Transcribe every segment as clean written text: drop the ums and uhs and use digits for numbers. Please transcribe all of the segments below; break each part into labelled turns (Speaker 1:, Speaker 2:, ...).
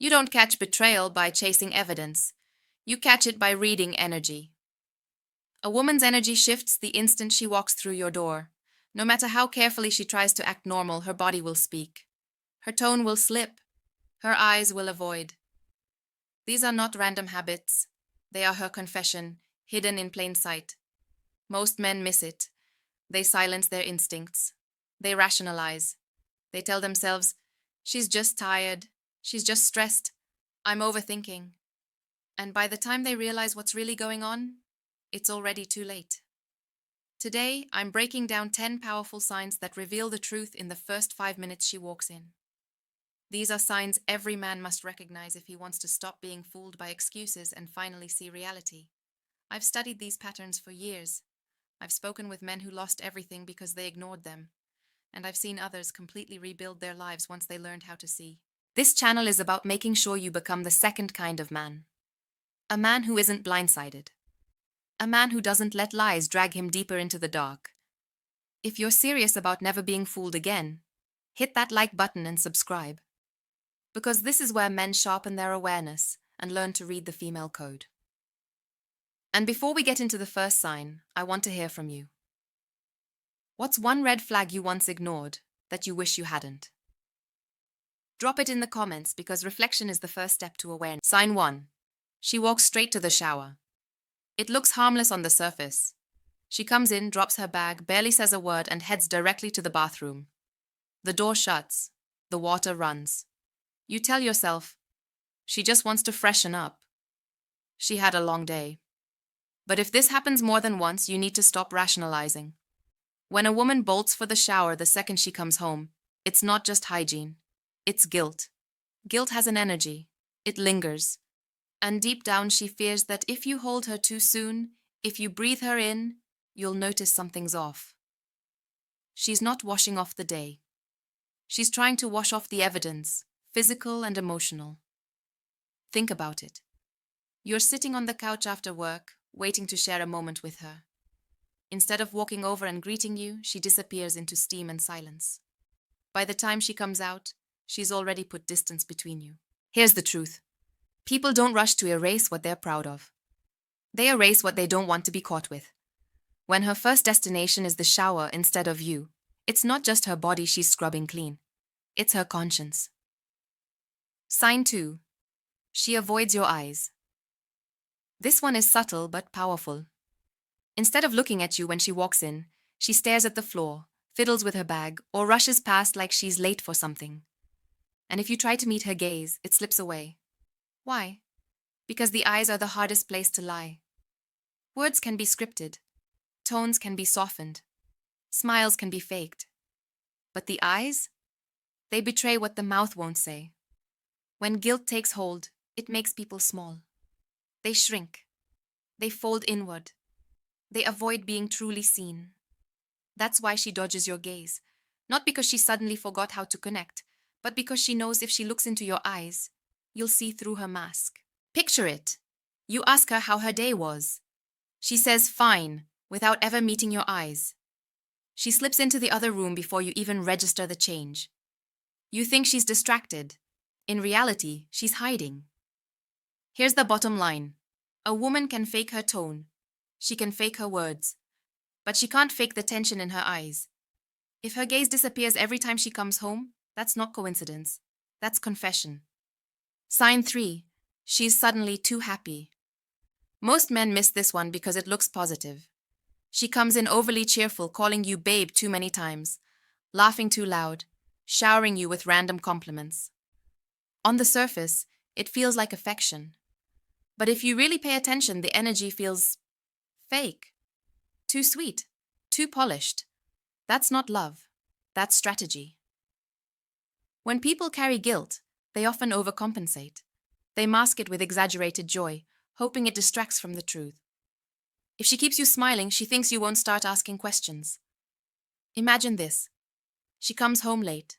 Speaker 1: You don't catch betrayal by chasing evidence. You catch it by reading energy. A woman's energy shifts the instant she walks through your door. No matter how carefully she tries to act normal, her body will speak. Her tone will slip. Her eyes will avoid. These are not random habits. They are her confession, hidden in plain sight. Most men miss it. They silence their instincts. They rationalize. They tell themselves, she's just tired. She's just stressed. I'm overthinking. And by the time they realize what's really going on, it's already too late. Today, I'm breaking down 10 powerful signs that reveal the truth in the first 5 minutes she walks in. These are signs every man must recognize if he wants to stop being fooled by excuses and finally see reality. I've studied these patterns for years. I've spoken with men who lost everything because they ignored them. And I've seen others completely rebuild their lives once they learned how to see. This channel is about making sure you become the second kind of man. A man who isn't blindsided. A man who doesn't let lies drag him deeper into the dark. If you're serious about never being fooled again, hit that like button and subscribe. Because this is where men sharpen their awareness and learn to read the female code. And before we get into the first sign, I want to hear from you. What's one red flag you once ignored that you wish you hadn't? Drop it in the comments because reflection is the first step to awareness. Sign 1. She walks straight to the shower. It looks harmless on the surface. She comes in, drops her bag, barely says a word, and heads directly to the bathroom. The door shuts. The water runs. You tell yourself, she just wants to freshen up. She had a long day. But if this happens more than once, you need to stop rationalizing. When a woman bolts for the shower the second she comes home, it's not just hygiene. It's guilt. Guilt has an energy. It lingers. And deep down she fears that if you hold her too soon, if you breathe her in, you'll notice something's off. She's not washing off the day. She's trying to wash off the evidence, physical and emotional. Think about it. You're sitting on the couch after work, waiting to share a moment with her. Instead of walking over and greeting you, she disappears into steam and silence. By the time she comes out, she's already put distance between you. Here's the truth. People don't rush to erase what they're proud of. They erase what they don't want to be caught with. When her first destination is the shower instead of you, it's not just her body she's scrubbing clean. It's her conscience. Sign 2. She avoids your eyes. This one is subtle but powerful. Instead of looking at you when she walks in, she stares at the floor, fiddles with her bag, or rushes past like she's late for something. And if you try to meet her gaze, it slips away. Why? Because the eyes are the hardest place to lie. Words can be scripted. Tones can be softened. Smiles can be faked. But the eyes? They betray what the mouth won't say. When guilt takes hold, it makes people small. They shrink. They fold inward. They avoid being truly seen. That's why she dodges your gaze. Not because she suddenly forgot how to connect, but because she knows if she looks into your eyes, you'll see through her mask. Picture it. You ask her how her day was. She says fine, without ever meeting your eyes. She slips into the other room before you even register the change. You think she's distracted. In reality, she's hiding. Here's the bottom line. A woman can fake her tone. She can fake her words. But she can't fake the tension in her eyes. If her gaze disappears every time she comes home, that's not coincidence. That's confession. Sign 3. She's suddenly too happy. Most men miss this one because it looks positive. She comes in overly cheerful, calling you babe too many times, laughing too loud, showering you with random compliments. On the surface, it feels like affection. But if you really pay attention, the energy feels fake, too sweet, too polished. That's not love. That's strategy. When people carry guilt, they often overcompensate. They mask it with exaggerated joy, hoping it distracts from the truth. If she keeps you smiling, she thinks you won't start asking questions. Imagine this. She comes home late.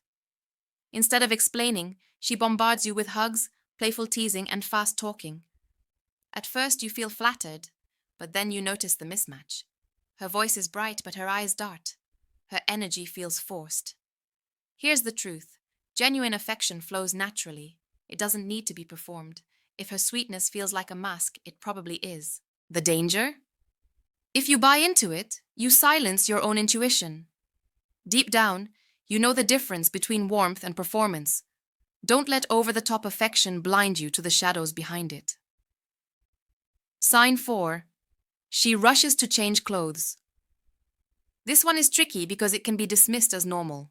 Speaker 1: Instead of explaining, she bombards you with hugs, playful teasing, and fast talking. At first, you feel flattered, but then you notice the mismatch. Her voice is bright, but her eyes dart. Her energy feels forced. Here's the truth. Genuine affection flows naturally. It doesn't need to be performed. If her sweetness feels like a mask, it probably is. The danger? If you buy into it, you silence your own intuition. Deep down, you know the difference between warmth and performance. Don't let over-the-top affection blind you to the shadows behind it. Sign 4. She rushes to change clothes. This one is tricky because it can be dismissed as normal.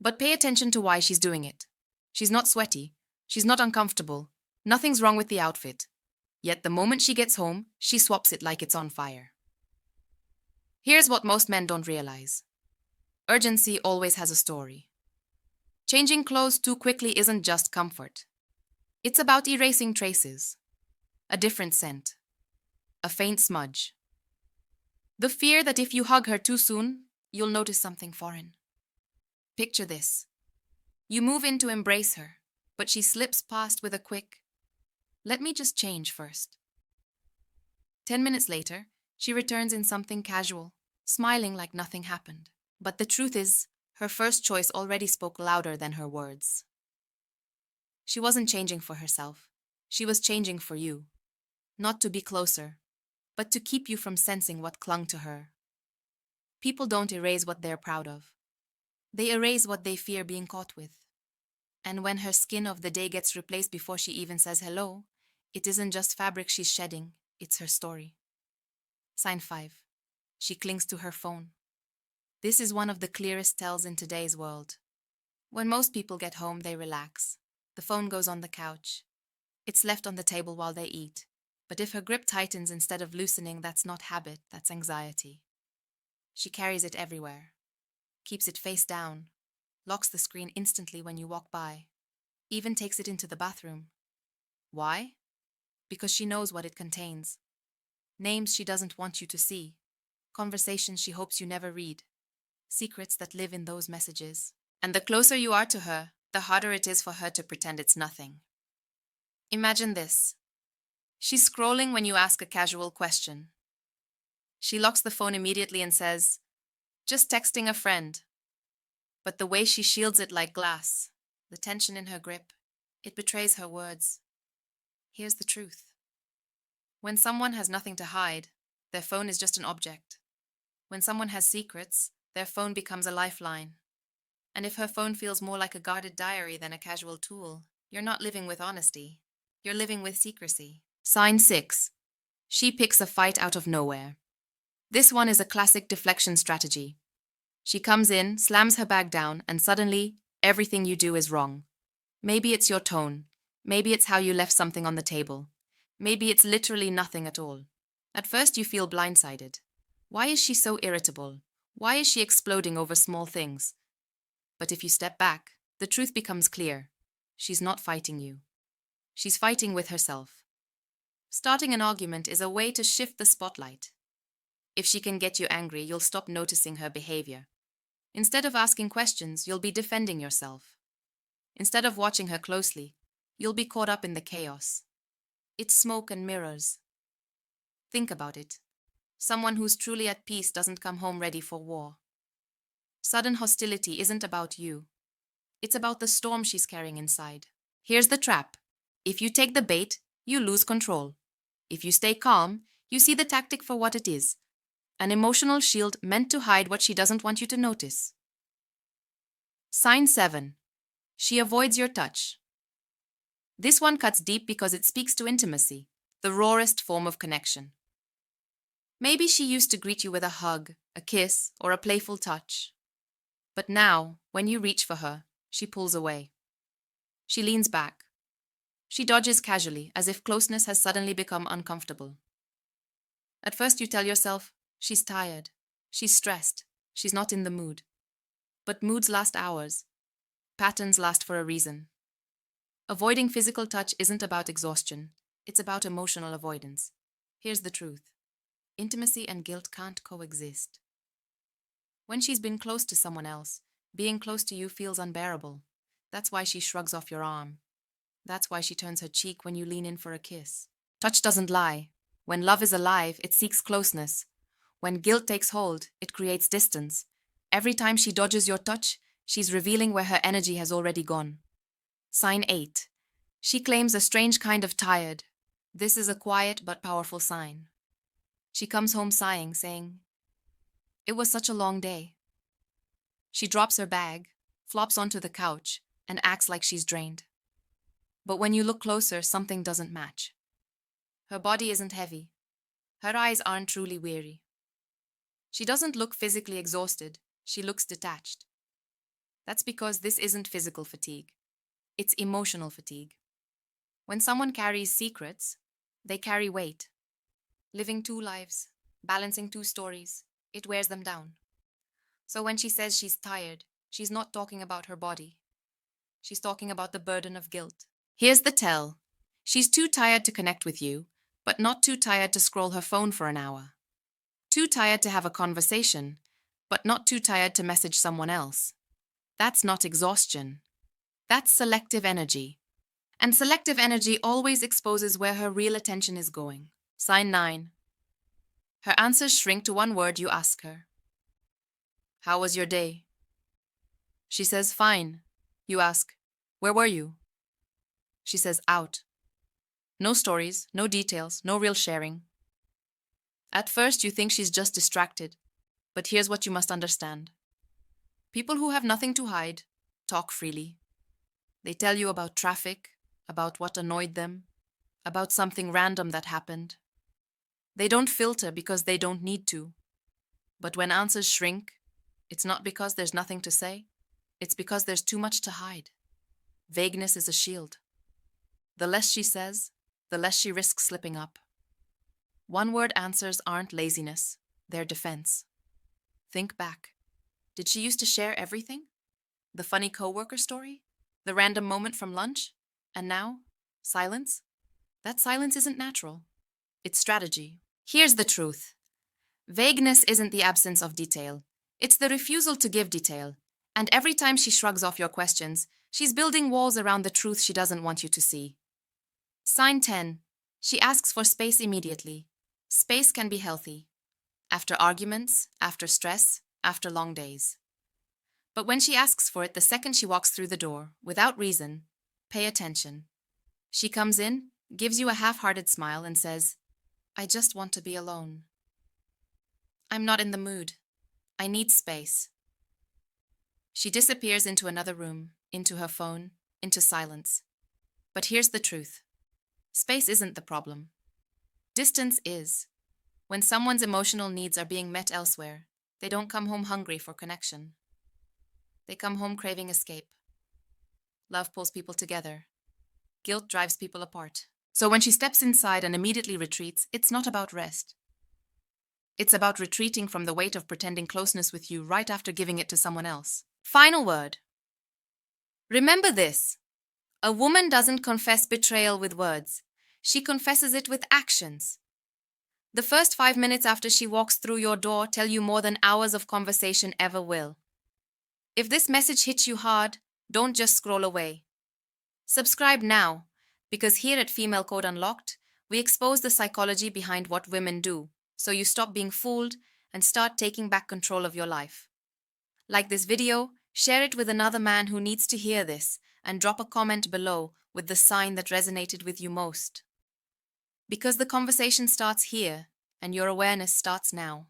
Speaker 1: But pay attention to why she's doing it. She's not sweaty. She's not uncomfortable. Nothing's wrong with the outfit. Yet the moment she gets home, she swaps it like it's on fire. Here's what most men don't realize. Urgency always has a story. Changing clothes too quickly isn't just comfort. It's about erasing traces. A different scent. A faint smudge. The fear that if you hug her too soon, you'll notice something foreign. Picture this. You move in to embrace her, but she slips past with a quick, "Let me just change first." 10 minutes later, she returns in something casual, smiling like nothing happened. But the truth is, her first choice already spoke louder than her words. She wasn't changing for herself. She was changing for you. Not to be closer, but to keep you from sensing what clung to her. People don't erase what they're proud of. They erase what they fear being caught with. And when her skin of the day gets replaced before she even says hello, it isn't just fabric she's shedding, it's her story. Sign 5. She clings to her phone. This is one of the clearest tells in today's world. When most people get home, they relax. The phone goes on the couch. It's left on the table while they eat. But if her grip tightens instead of loosening, that's not habit, that's anxiety. She carries it everywhere. Keeps it face down. Locks the screen instantly when you walk by. Even takes it into the bathroom. Why? Because she knows what it contains. Names she doesn't want you to see. Conversations she hopes you never read. Secrets that live in those messages. And the closer you are to her, the harder it is for her to pretend it's nothing. Imagine this. She's scrolling when you ask a casual question. She locks the phone immediately and says, "Just texting a friend." But the way she shields it like glass, the tension in her grip, it betrays her words. Here's the truth. When someone has nothing to hide, their phone is just an object. When someone has secrets, their phone becomes a lifeline. And if her phone feels more like a guarded diary than a casual tool, you're not living with honesty. You're living with secrecy. Sign 6. She picks a fight out of nowhere. This one is a classic deflection strategy. She comes in, slams her bag down, and suddenly, everything you do is wrong. Maybe it's your tone. Maybe it's how you left something on the table. Maybe it's literally nothing at all. At first you feel blindsided. Why is she so irritable? Why is she exploding over small things? But if you step back, the truth becomes clear. She's not fighting you. She's fighting with herself. Starting an argument is a way to shift the spotlight. If she can get you angry, you'll stop noticing her behavior. Instead of asking questions, you'll be defending yourself. Instead of watching her closely, you'll be caught up in the chaos. It's smoke and mirrors. Think about it. Someone who's truly at peace doesn't come home ready for war. Sudden hostility isn't about you. It's about the storm she's carrying inside. Here's the trap. If you take the bait, you lose control. If you stay calm, you see the tactic for what it is. An emotional shield meant to hide what she doesn't want you to notice. Sign 7. She avoids your touch. This one cuts deep because it speaks to intimacy, the rawest form of connection. Maybe she used to greet you with a hug, a kiss, or a playful touch. But now, when you reach for her, she pulls away. She leans back. She dodges casually, as if closeness has suddenly become uncomfortable. At first you tell yourself, she's tired, she's stressed, she's not in the mood. But moods last hours. Patterns last for a reason. Avoiding physical touch isn't about exhaustion, it's about emotional avoidance. Here's the truth. Intimacy and guilt can't coexist. When she's been close to someone else, being close to you feels unbearable. That's why she shrugs off your arm. That's why she turns her cheek when you lean in for a kiss. Touch doesn't lie. When love is alive, it seeks closeness. When guilt takes hold, it creates distance. Every time she dodges your touch, she's revealing where her energy has already gone. Sign 8. She claims a strange kind of tired. This is a quiet but powerful sign. She comes home sighing, saying, "It was such a long day." She drops her bag, flops onto the couch, and acts like she's drained. But when you look closer, something doesn't match. Her body isn't heavy. Her eyes aren't truly weary. She doesn't look physically exhausted. She looks detached. That's because this isn't physical fatigue. It's emotional fatigue. When someone carries secrets, they carry weight. Living two lives, balancing two stories, it wears them down. So when she says she's tired, she's not talking about her body. She's talking about the burden of guilt. Here's the tell. She's too tired to connect with you, but not too tired to scroll her phone for an hour. Too tired to have a conversation, but not too tired to message someone else. That's not exhaustion. That's selective energy. And selective energy always exposes where her real attention is going. Sign 9. Her answers shrink to one word you ask her. "How was your day?" She says, "Fine." You ask, "Where were you?" She says, "Out." No stories, no details, no real sharing. At first, you think she's just distracted. But here's what you must understand. People who have nothing to hide talk freely. They tell you about traffic, about what annoyed them, about something random that happened. They don't filter because they don't need to. But when answers shrink, it's not because there's nothing to say. It's because there's too much to hide. Vagueness is a shield. The less she says, the less she risks slipping up. One-word answers aren't laziness, they're defense. Think back. Did she used to share everything? The funny coworker story? The random moment from lunch? And now? Silence? That silence isn't natural. It's strategy. Here's the truth. Vagueness isn't the absence of detail. It's the refusal to give detail. And every time she shrugs off your questions, she's building walls around the truth she doesn't want you to see. Sign 10. She asks for space immediately. Space can be healthy. After arguments, after stress, after long days. But when she asks for it the second she walks through the door, without reason, pay attention. She comes in, gives you a half-hearted smile and says, "I just want to be alone. I'm not in the mood. I need space." She disappears into another room, into her phone, into silence. But here's the truth. Space isn't the problem. Distance is. When someone's emotional needs are being met elsewhere, they don't come home hungry for connection. They come home craving escape. Love pulls people together. Guilt drives people apart. So when she steps inside and immediately retreats, it's not about rest. It's about retreating from the weight of pretending closeness with you right after giving it to someone else. Final word. Remember this. A woman doesn't confess betrayal with words. She confesses it with actions. The first 5 minutes after she walks through your door tell you more than hours of conversation ever will. If this message hits you hard, don't just scroll away. Subscribe now, because here at Female Code Unlocked, we expose the psychology behind what women do, so you stop being fooled and start taking back control of your life. Like this video, share it with another man who needs to hear this, and drop a comment below with the sign that resonated with you most. Because the conversation starts here, and your awareness starts now.